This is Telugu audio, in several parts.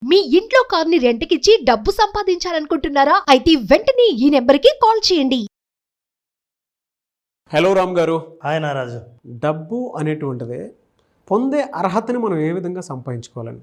మీ ఇంట్లో కార్ని రెంట్కిచ్చి డబ్బు సంపాదించాలనుకుంటున్నారా? అయితే వెంటనే ఈ నెంబర్కి కాల్ చేయండి. హలో రామ్ గారు. హాయ్ నారాజు. డబ్బు అనేటువంటిది పొందే అర్హతని మనం ఏ విధంగా సంపాదించుకోవాలని,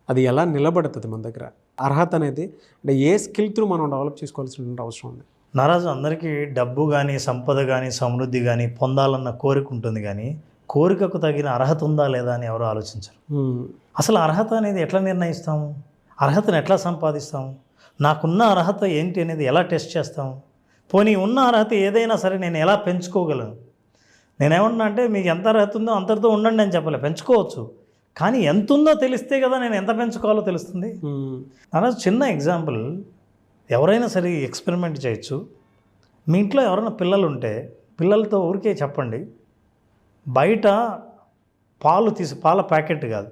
అది ఎలా నిలబడుతుంది మన దగ్గర? అర్హత అనేది అంటే ఏ స్కిల్ త్రూ మనం డెవలప్ చేసుకోవాల్సిన అవసరం ఉంది? నారాజు, అందరికీ డబ్బు కానీ, సంపద కానీ, సమృద్ధి కానీ పొందాలన్న కోరిక ఉంటుంది, కానీ కోరికకు తగిన అర్హత ఉందా లేదా అని ఎవరు ఆలోచించరు. అసలు అర్హత అనేది ఎట్లా నిర్ణయిస్తాము? అర్హతను ఎట్లా సంపాదిస్తాము? నాకున్న అర్హత ఏంటి అనేది ఎలా టెస్ట్ చేస్తాము? పోనీ ఉన్న అర్హత ఏదైనా సరే నేను ఎలా పెంచుకోగలను? నేనేమన్నా అంటే మీకు ఎంత అర్హత ఉందో అంతటితో ఉండండి అని చెప్పలే, పెంచుకోవచ్చు. కానీ ఎంత ఉందో తెలిస్తే కదా నేను ఎంత పెంచుకోవాలో తెలుస్తుంది. నారాజు, చిన్న ఎగ్జాంపుల్, ఎవరైనా సరే ఎక్స్పెరిమెంట్ చేయొచ్చు. మీ ఇంట్లో ఎవరైనా పిల్లలు ఉంటే పిల్లలతో ఊరికే చెప్పండి, బయట పాల ప్యాకెట్ కాదు,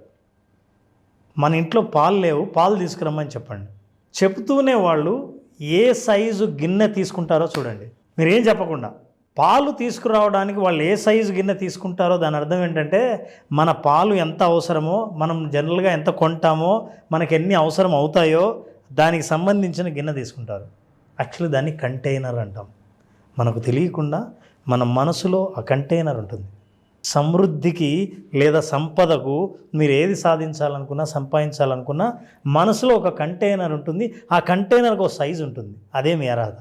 మన ఇంట్లో పాలు లేవు, పాలు తీసుకురమ్మని చెప్పండి. చెప్తూనే వాళ్ళు ఏ సైజు గిన్నె తీసుకుంటారో చూడండి. మీరు ఏం చెప్పకుండా పాలు తీసుకురావడానికి వాళ్ళు ఏ సైజు గిన్నె తీసుకుంటారో దాని అర్థం ఏంటంటే మన పాలు ఎంత అవసరమో, మనం జనరల్గా ఎంత కొంటామో, మనకు ఎన్ని అవసరం అవుతాయో దానికి సంబంధించిన గిన్నె తీసుకుంటారు. యాక్చువల్లీ దాన్ని కంటైనర్ అంటాం. మనకు తెలియకుండా మన మనసులో ఆ కంటైనర్ ఉంటుంది. సమృద్ధికి లేదా సంపదకు మీరు ఏది సాధించాలనుకున్నా, సంపాదించాలనుకున్నా మనసులో ఒక కంటైనర్ ఉంటుంది. ఆ కంటైనర్కి ఒక సైజు ఉంటుంది. అదే మీ అర్హత.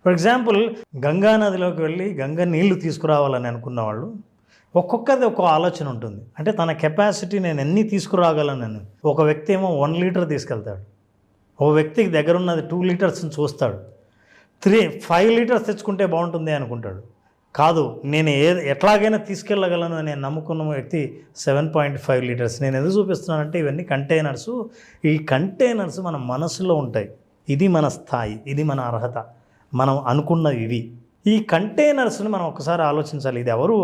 ఫర్ ఎగ్జాంపుల్, గంగా నదిలోకి వెళ్ళి గంగా నీళ్లు తీసుకురావాలని అనుకున్న వాళ్ళు ఒక్కొక్కది ఒక్కో ఆలోచన ఉంటుంది. అంటే తన కెపాసిటీ నేను ఎన్ని తీసుకురాగలను. ఒక వ్యక్తి ఏమో 1 లీటర్ తీసుకెళ్తాడు, ఓ వ్యక్తికి దగ్గర ఉన్నది 2 లీటర్స్ని చూస్తాడు, 5 లీటర్స్ తెచ్చుకుంటే బాగుంటుంది అనుకుంటాడు. కాదు, నేను ఎట్లాగైనా తీసుకెళ్ళగలను అని నమ్ముకున్న వ్యక్తి 7.5 లీటర్స్. నేను ఎందుకు చూపిస్తున్నానంటే ఇవన్నీ కంటైనర్స్. ఈ కంటైనర్స్ మన మనసులో ఉంటాయి. ఇది మన స్థాయి, ఇది మన అర్హత, మనం అనుకున్నవి ఇవి. ఈ కంటైనర్స్ని మనం ఒకసారి ఆలోచించాలి. ఇది ఎవరు?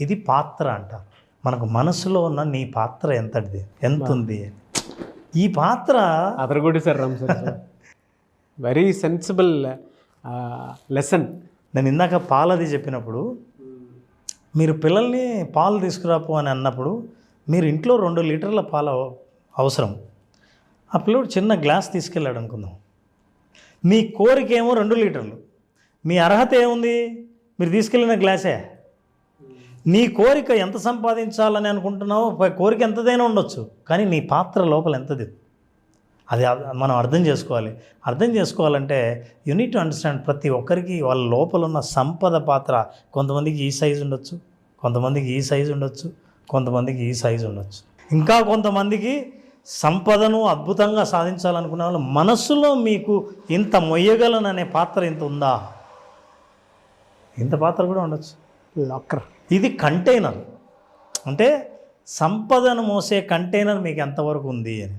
ఇది పాత్ర అంటారు. మనకు మనసులో ఉన్న నీ పాత్ర ఎంతది, ఎంత ఉంది? ఈ పాత్ర అదరగొడి sir Ram sir, very sensible lesson. నేను ఇందాక పాలది చెప్పినప్పుడు, మీరు పిల్లల్ని పాలు తీసుకురాపు అని అన్నప్పుడు మీరు ఇంట్లో 2 లీటర్ల పాలు అవసరం. ఆ పిల్లడు చిన్న గ్లాస్ తీసుకెళ్ళాడు అనుకుందాం. మీ కోరిక ఏమో 2 లీటర్లు, మీ అర్హత ఏముంది? మీరు తీసుకెళ్ళిన గ్లాసే. నీ కోరిక ఎంత సంపాదించాలని అనుకుంటున్నావో, కోరిక ఎంతదైనా ఉండొచ్చు, కానీ నీ పాత్ర లోపల ఎంతది అది మనం అర్థం చేసుకోవాలి. అర్థం చేసుకోవాలంటే యూ నీడ్ టు అండర్స్టాండ్, ప్రతి ఒక్కరికి వాళ్ళ లోపల ఉన్న సంపద పాత్ర. కొంతమందికి ఈ సైజు ఉండొచ్చు, కొంతమందికి ఈ సైజు ఉండొచ్చు, కొంతమందికి ఈ సైజు ఉండొచ్చు. ఇంకా కొంతమందికి సంపదను అద్భుతంగా సాధించాలనుకునే వాళ్ళు మనస్సులో మీకు ఇంత మొయ్యగలననే పాత్ర ఇంత ఉందా, ఇంత పాత్ర కూడా ఉండొచ్చు. లాకర్. ఇది కంటైనర్. అంటే సంపదను మోసే కంటైనర్ మీకు ఎంతవరకు ఉంది అని.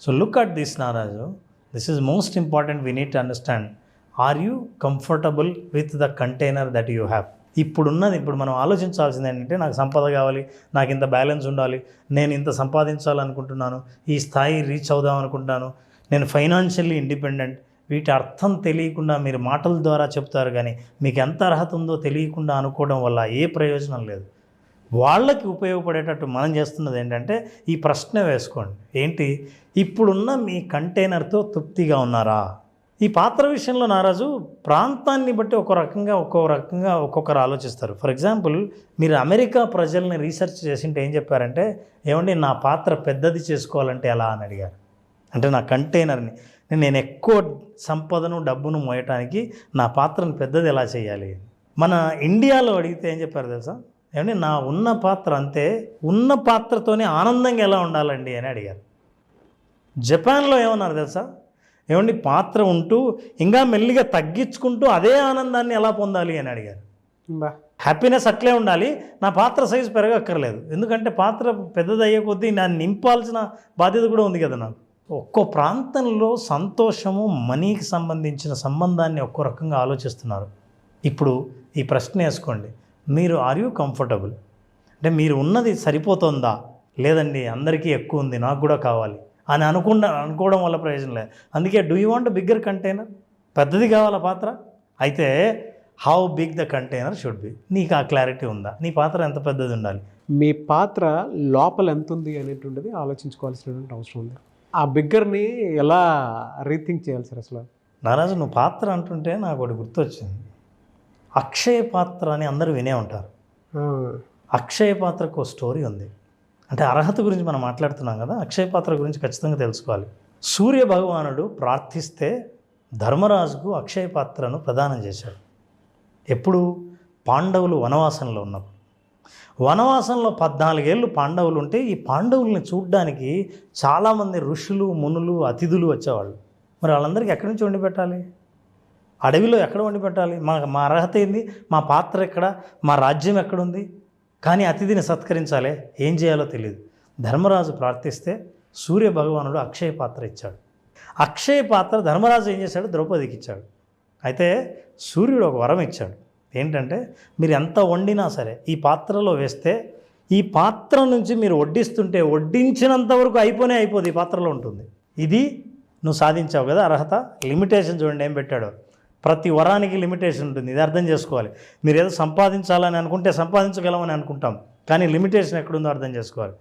సో లుక్ అట్ దిస్ నారాజు, this is most important. We need to understand, are you comfortable with the container that you have? ఇప్పుడు మనం ఆలోచించాల్సింది ఏంటంటే, నాకు సంపద కావాలి, నాకు ఇంత బ్యాలెన్స్ ఉండాలి, నేను ఇంత సంపాదించాలనుకుంటున్నాను, ఈ స్థాయి రీచ్ అవుదాం అనుకుంటున్నాను, నేను ఫైనాన్షియల్లీ ఇండిపెండెంట్. వీటి అర్థం తెలియకుండా మీరు మాటల ద్వారా చెప్తారు, కానీ మీకు ఎంత అర్హత ఉందో తెలియకుండా అనుకోవడం వల్ల ఏ ప్రయోజనం లేదు. వాళ్ళకి ఉపయోగపడేటట్టు మనం చేస్తున్నది ఏంటంటే, ఈ ప్రశ్న వేసుకోండి, ఏంటి ఇప్పుడున్న మీ కంటైనర్తో తృప్తిగా ఉన్నారా? ఈ పాత్ర విషయంలో నారాజు, ప్రాంతాన్ని బట్టి ఒక్కొక్కరు ఆలోచిస్తారు. ఫర్ ఎగ్జాంపుల్, మీరు అమెరికా ప్రజల్ని రీసెర్చ్ చేసింటే ఏం చెప్పారంటే, ఏమండి నా పాత్ర పెద్దది చేసుకోవాలంటే ఎలా అని అడిగారు. అంటే నా కంటైనర్ని, నేను ఎక్కువ సంపదను డబ్బును మోయటానికి నా పాత్రను పెద్దది ఎలా చేయాలి? మన ఇండియాలో అడిగితే ఏం చెప్పారు తెలుసా? ఏమంటే నా ఉన్న పాత్ర అంతే, ఉన్న పాత్రతోనే ఆనందంగా ఎలా ఉండాలండి అని అడిగారు. జపాన్లో ఏమన్నారు తెలుసా? ఏమండి పాత్ర ఉంటూ ఇంకా మెల్లిగా తగ్గించుకుంటూ అదే ఆనందాన్ని ఎలా పొందాలి అని అడిగారు. హ్యాపీనెస్ అట్లే ఉండాలి, నా పాత్ర సైజు పెరగక్కర్లేదు. ఎందుకంటే పాత్ర పెద్దదయ్యే కొద్దీ నన్ను నింపాల్సిన బాధ్యత కూడా ఉంది కదా నాకు. ఒక్కో ప్రాంతంలో సంతోషము, మనీకి సంబంధించిన సంబంధాన్ని ఒక్కో రకంగా ఆలోచిస్తున్నారు. ఇప్పుడు ఈ ప్రశ్న వేసుకోండి, మీరు ఆర్ యూ కంఫర్టబుల్? అంటే మీరు ఉన్నది సరిపోతుందా? లేదండి అందరికీ ఎక్కువ ఉంది, నాకు కూడా కావాలి అని అనుకోవడం వల్ల ప్రయోజనం లేదు. అందుకే do you want bigger container? పెద్దది కావాలా పాత్ర? అయితే how big the container should be. నీకు ఆ క్లారిటీ ఉందా? నీ పాత్ర ఎంత పెద్దది ఉండాలి? మీ పాత్ర లోపల ఎంత ఉంది అనేటువంటిది ఆలోచించుకోవాల్సినటువంటి అవసరం ఉంది. ఆ బిగ్గర్ని ఎలా రీథింక్ చేయాలి సార్ అసలు? నారాజు, నువ్వు పాత్ర అంటుంటే నాకు ఒకటి గుర్తొచ్చింది. అక్షయ పాత్ర అని అందరూ వినే ఉంటారు. అక్షయ పాత్రకు ఒక స్టోరీ ఉంది. అంటే అర్హత గురించి మనం మాట్లాడుతున్నాం కదా, అక్షయ పాత్ర గురించి ఖచ్చితంగా తెలుసుకోవాలి. సూర్య భగవానుడు ప్రార్థిస్తే ధర్మరాజుకు అక్షయ పాత్రను ప్రదానం చేశాడు. ఎప్పుడు? పాండవులు వనవాసంలో ఉన్నప్పుడు. వనవాసంలో 14 ఏళ్ళు పాండవులు ఉంటే ఈ పాండవుల్ని చూడ్డానికి చాలామంది ఋషులు, మునులు, అతిథులు వచ్చేవాళ్ళు. మరి వాళ్ళందరికీ ఎక్కడి నుంచి వండి పెట్టాలి? అడవిలో ఎక్కడ వండి పెట్టాలి? మా అర్హత ఏంది? మా పాత్ర ఎక్కడ? మా రాజ్యం ఎక్కడుంది? కానీ అతిథిని సత్కరించాలి, ఏం చేయాలో తెలియదు. ధర్మరాజు ప్రార్థిస్తే సూర్య భగవానుడు అక్షయ పాత్ర ఇచ్చాడు. అక్షయ పాత్ర ధర్మరాజు ఏం చేశాడు? ద్రౌపదికి ఇచ్చాడు. అయితే సూర్యుడు ఒక వరం ఇచ్చాడు. ఏంటంటే, మీరు ఎంత వండినా సరే ఈ పాత్రలో వేస్తే ఈ పాత్ర నుంచి మీరు వడ్డిస్తుంటే వడ్డించినంత వరకు అయిపోదు, ఈ పాత్రలో ఉంటుంది. ఇది నువ్వు సాధించావు కదా అర్హత. లిమిటేషన్ చూడండి ఏం పెట్టాడో. ప్రతి వరానికి లిమిటేషన్ ఉంటుంది, ఇది అర్థం చేసుకోవాలి. మీరు ఏదో సంపాదించాలని అనుకుంటే సంపాదించగలమని అనుకుంటాం, కానీ లిమిటేషన్ ఎక్కడుందో అర్థం చేసుకోవాలి.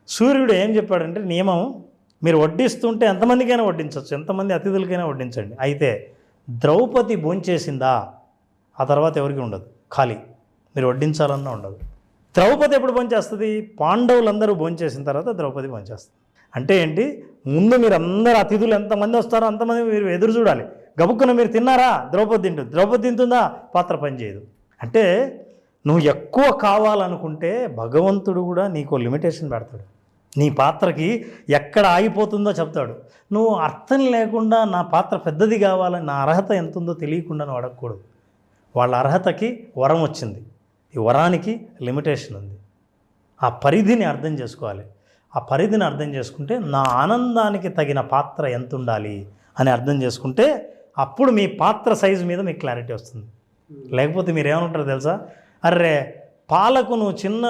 సూర్యుడు ఏం చెప్పాడంటే, నియమం, మీరు వడ్డిస్తుంటే ఎంతమందికైనా వడ్డించవచ్చు, ఎంతమంది అతిథులకైనా వడ్డించండి. అయితే ద్రౌపది భోంచేసిందా, ఆ తర్వాత ఎవరికి ఉండదు, ఖాళీ. మీరు వడ్డించాలన్నా ఉండదు. ద్రౌపది ఎప్పుడు భోంచేస్తుంది? పాండవులందరూ భోంచేసిన తర్వాత ద్రౌపది భోంచేస్తుంది. అంటే ఏంటి? ముందు మీరు అందరు అతిథులు ఎంతమంది వస్తారో అంతమంది మీరు ఎదురు చూడాలి. గబుక్కున మీరు తిన్నారా, ద్రౌపది తింటుంది. ద్రౌపది తింటుందా, పాత్ర పనిచేయదు. అంటే నువ్వు ఎక్కువ కావాలనుకుంటే భగవంతుడు కూడా నీకు లిమిటేషన్ పెడతాడు. నీ పాత్రకి ఎక్కడ ఆగిపోతుందో చెప్తాడు. నువ్వు అర్థం లేకుండా నా పాత్ర పెద్దది కావాలని, నా అర్హత ఎంత ఉందో తెలియకుండా నువ్వు అడగకూడదు. వాళ్ళ అర్హతకి వరం వచ్చింది, ఈ వరానికి లిమిటేషన్ ఉంది. ఆ పరిధిని అర్థం చేసుకోవాలి. ఆ పరిధిని అర్థం చేసుకుంటే నా ఆనందానికి తగిన పాత్ర ఎంత ఉండాలి అని అర్థం చేసుకుంటే అప్పుడు మీ పాత్ర సైజు మీద మీకు క్లారిటీ వస్తుంది. లేకపోతే మీరు ఏమంటారో తెలుసా? అర్రే, పాలకు నువ్వు చిన్న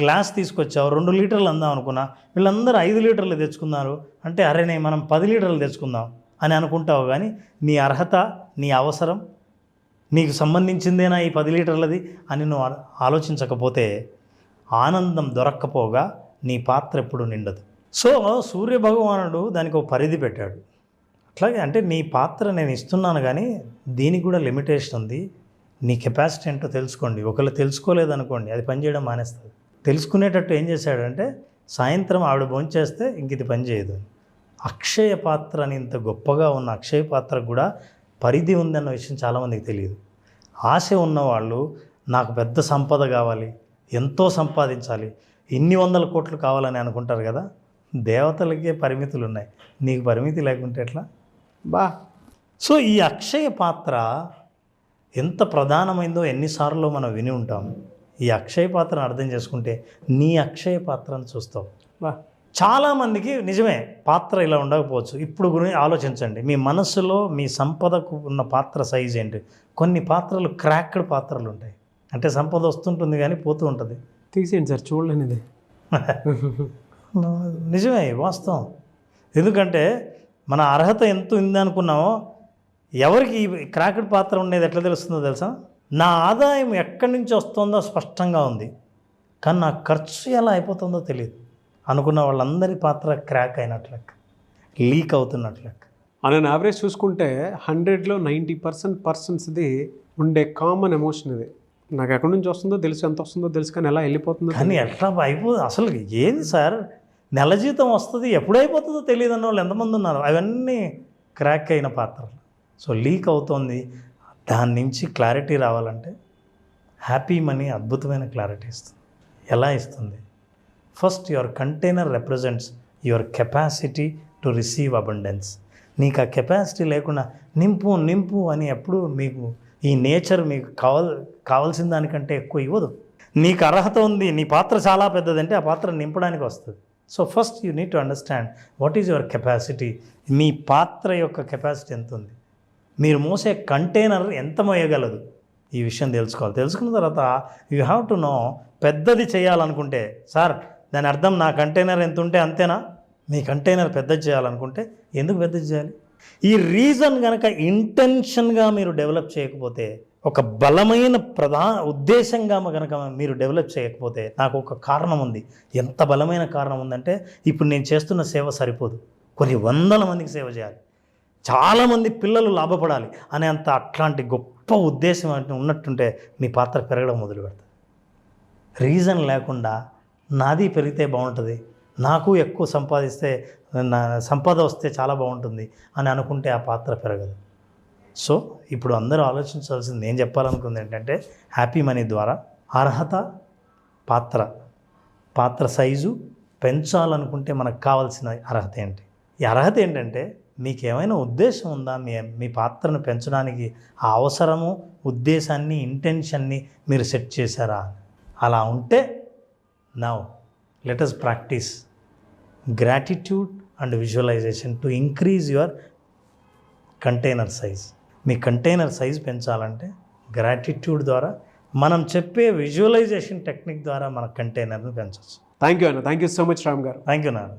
గ్లాస్ తీసుకొచ్చావు, 2 లీటర్లు అందాం అనుకున్నా, వీళ్ళందరూ 5 లీటర్లు తెచ్చుకున్నారు అంటే, అరేనే మనం 10 లీటర్లు తెచ్చుకుందాం అని అనుకుంటావు. కానీ నీ అర్హత, నీ అవసరం, నీకు సంబంధించిందేనా ఈ 10 లీటర్లది అని నువ్వు ఆలోచించకపోతే ఆనందం దొరక్కపోగా నీ పాత్ర ఎప్పుడు నిండదు. సో సూర్య భగవానుడు దానికి ఒక పరిధి పెట్టాడు. అట్లాగే అంటే నీ పాత్ర నేను ఇస్తున్నాను, కానీ దీనికి కూడా లిమిటేషన్ ఉంది. నీ కెపాసిటీ ఏంటో తెలుసుకోండి. ఒకవేళ తెలుసుకోలేదనుకోండి, అది పనిచేయడం మానేస్తుంది. తెలుసుకునేటట్టు ఏం చేశాడంటే, సాయంత్రం ఆవిడ భోంచేస్తే ఇంక ఇది పనిచేయదు. అక్షయ పాత్ర అని ఇంత గొప్పగా ఉన్న అక్షయ పాత్రకు కూడా పరిధి ఉందన్న విషయం చాలామందికి తెలియదు. ఆశ ఉన్నవాళ్ళు నాకు పెద్ద సంపద కావాలి, ఎంతో సంపాదించాలి, ఇన్ని 100 కోట్లు కావాలని అనుకుంటారు కదా. దేవతలకే పరిమితులు ఉన్నాయి, నీకు పరిమితి లేకుంటే ఎట్లా బా. సో ఈ అక్షయ పాత్ర ఎంత ప్రధానమైందో ఎన్నిసార్లు మనం విని ఉంటాం. ఈ అక్షయ పాత్రను అర్థం చేసుకుంటే నీ అక్షయ పాత్రను చూస్తావు. బా, చాలామందికి నిజమే పాత్ర ఇలా ఉండకపోవచ్చు. ఇప్పుడు గురించి ఆలోచించండి. మీ మనస్సులో మీ సంపదకు ఉన్న పాత్ర సైజ్ ఏంటి? కొన్ని పాత్రలు క్రాక్డ్ పాత్రలు ఉంటాయి. అంటే సంపద వస్తుంటుంది కానీ పోతూ ఉంటుంది. తీసేయండి సార్, చూడలేనిది. నిజమే, వాస్తవం. ఎందుకంటే మన అర్హత ఎంత ఉంది అనుకున్నామో, ఎవరికి ఈ క్రాక్డ్ పాత్ర ఉండేది ఎట్లా తెలుస్తుందో తెలుసా? నా ఆదాయం ఎక్కడి నుంచి వస్తుందో స్పష్టంగా ఉంది, కానీ నా ఖర్చు ఎలా అయిపోతుందో తెలియదు అనుకున్న వాళ్ళందరి పాత్ర క్రాక్ అయినట్లు, లీక్ అవుతున్నట్లు. అని యావరేజ్ చూసుకుంటే 100లో 90% పర్సన్స్ది ఉండే కామన్ ఎమోషన్ ఇది. నాకు ఎక్కడి నుంచి వస్తుందో తెలుసు, ఎంత వస్తుందో తెలుసు, కానీ ఎలా వెళ్ళిపోతుందో. కానీ ఎట్లా అయిపోతుంది అసలు? ఏంది సార్, నెల జీతం వస్తుంది, ఎప్పుడు అయిపోతుందో తెలియదు అన్న వాళ్ళు ఎంతమంది ఉన్నారు? అవన్నీ క్రాక్ అయిన పాత్రలు. సో లీక్ అవుతుంది. దాని నుంచి క్లారిటీ రావాలంటే హ్యాపీ మనీ అద్భుతమైన క్లారిటీ ఇస్తుంది. ఎలా ఇస్తుంది? First your container represents your capacity to receive abundance. నీకు ఆ కెపాసిటీ లేకుండా నింపు నింపు అని ఎప్పుడు మీకు ఈ నేచర్ మీకు కావాల్సిన దానికంటే ఎక్కువ ఇవ్వదు. నీకు అర్హత ఉంది, నీ పాత్ర చాలా పెద్దదంటే ఆ పాత్ర నింపడానికి వస్తుంది. So first you need to understand what is your capacity. మీ పాత్ర యొక్క కెపాసిటీ ఎంత ఉంది, మీరు మోసే కంటైనర్ ఎంత మోయగలదు, ఈ విషయం తెలుసుకోవాలి. తెలుసుకున్న తర్వాత యూ హ్యావ్ టు నో. పెద్దది చేయాలనుకుంటే, సార్ దాని అర్థం నా కంటైనర్ ఎంత ఉంటే అంతేనా? మీ కంటైనర్ పెద్దది చేయాలనుకుంటే ఎందుకు పెద్దది చేయాలి? ఈ రీజన్ కనుక ఇంటెన్షన్గా మీరు డెవలప్ చేయకపోతే ఒక బలమైన ఉద్దేశంగా కనుక మీరు డెవలప్ చేయకపోతే, నాకు ఒక కారణం ఉంది. ఎంత బలమైన కారణం ఉందంటే, ఇప్పుడు నేను చేస్తున్న సేవ సరిపోదు, కొన్ని వందల మందికి సేవ చేయాలి, చాలామంది పిల్లలు లాభపడాలి అనే అట్లాంటి గొప్ప ఉద్దేశం ఉన్నట్టుంటే మీ పాత్ర పెరగడం మొదలు పెడతారు. రీజన్ లేకుండా నాది పెరిగితే బాగుంటుంది, నాకు ఎక్కువ సంపాదిస్తే సంపద వస్తే చాలా బాగుంటుంది అని అనుకుంటే ఆ పాత్ర పెరగదు. సో ఇప్పుడు అందరూ ఆలోచించాల్సింది, నేను చెప్పాలనుకుంది ఏంటంటే, హ్యాపీ మనీ ద్వారా అర్హత, పాత్ర సైజు పెంచాలనుకుంటే మనకు కావాల్సిన అర్హత ఏంటి? ఈ అర్హత ఏంటంటే, మీకు ఏమైనా ఉద్దేశం ఉందా మీ పాత్రను పెంచడానికి? ఆ అవసరము, ఉద్దేశాన్ని, ఇంటెన్షన్ని మీరు సెట్ చేశారా? అలా ఉంటే now let us practice gratitude and visualization to increase your container size. మీ కంటైనర్ సైజ్ పెంచాలంటే గ్రాటిట్యూడ్ ద్వారా, మనం చెప్పే విజువలైజేషన్ టెక్నిక్ ద్వారా మన కంటైనర్ను పెంచవచ్చు. థ్యాంక్ యూ అన్న, thank you so much Ram garu. Thank you నాన్న.